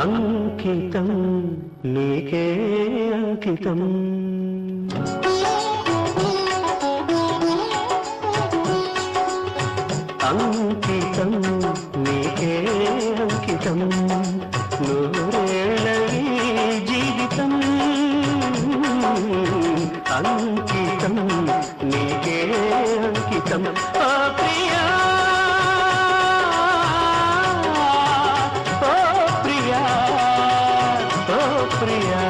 అంకితం నీకే అంకితం అంకితం నీకే అంకితం నూరేళ్ళ జీవితం అంకితం నీకే అంకితం ఓ ప్రియా ఓ ప్రియా ఓ ప్రియా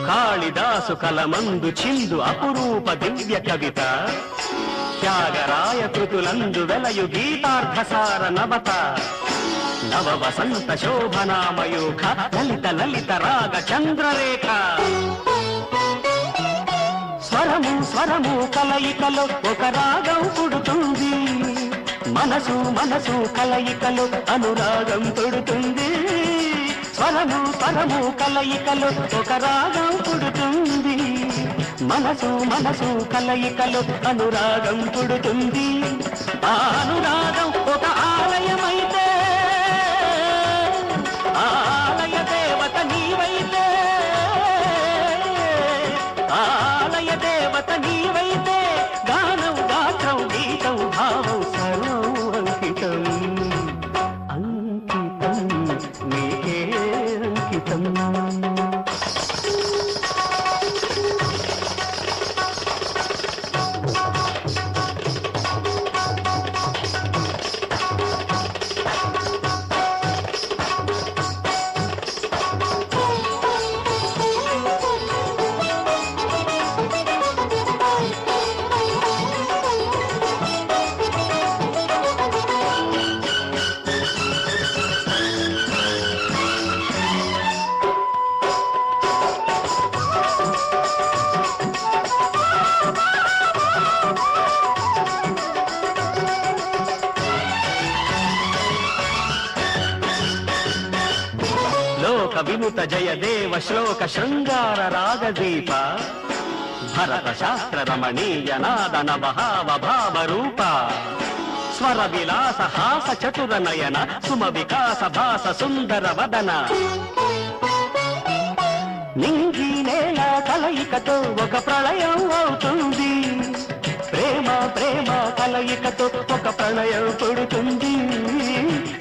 కాళిదాసు కలమందు చిందు అపురూప దివ్య కవిత త్యాగరాయ కృతులందు వెలయు గీతార్థసార నవత నవ వసంత శోభనామయూఖ లలిత లలిత రాగ చంద్రరేఖ స్వరము స్వరము కలయికలో ఒక రాగం పుడుతుంది మనసు మనసు కలయికలో అనురాగం పుడుతుంది స్వరము స్వరము కలయికలో ఒక రాగం పుడుతుంది మనసు మనసు కలయికలో అనురాగం పుడుతుంది ఆ అనురాగం ఒక ఆలయమైతే ఆలయ దేవత నీవైతే ఆలయ దేవత నీవైతే గానం గాత్రం గీతం భావం సర్వం అంకితం అంకితం నీకే అంకితం వినుత జయదేవ శ్లోక శృంగార రాగదీప భరత శాస్త్ర రమణీయ నాదన భావ భావ రూప స్వర విలాస హాస చతుర నయన సుమ వికాస భాస సుందర వదన నింగి నేల కలయికతో ఒక ప్రళయం అవుతుంది ప్రేమ ప్రేమ కలయికతో ఒక ప్రళయం పుడుతుంది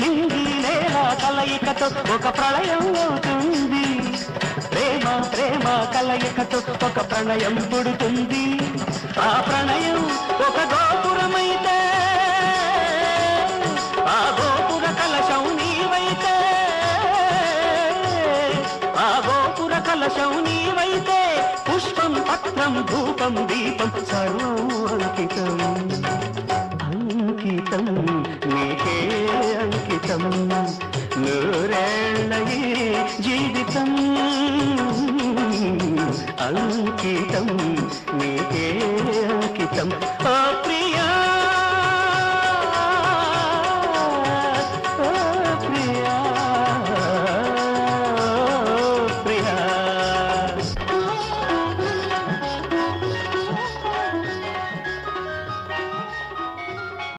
నింగి నేల కలయికతో ఒక ప్రళయం అవుతుంది ప్రేమ ప్రేమ కలయికతో ఒక ప్రణయం పుడుతుంది ఆ ప్రణయం ఒక గోపురమైతే ఆ గోపుర కలశం నీవైతే ఆ గోపుర కలశం నీవైతే పుష్పం పత్రం ధూపం దీపం సర్వం అంకితం అంకితం నీకే అంకితం నూరేళ్ళ జీవితం అంకితం నీకే అంకితం ఓ ప్రియ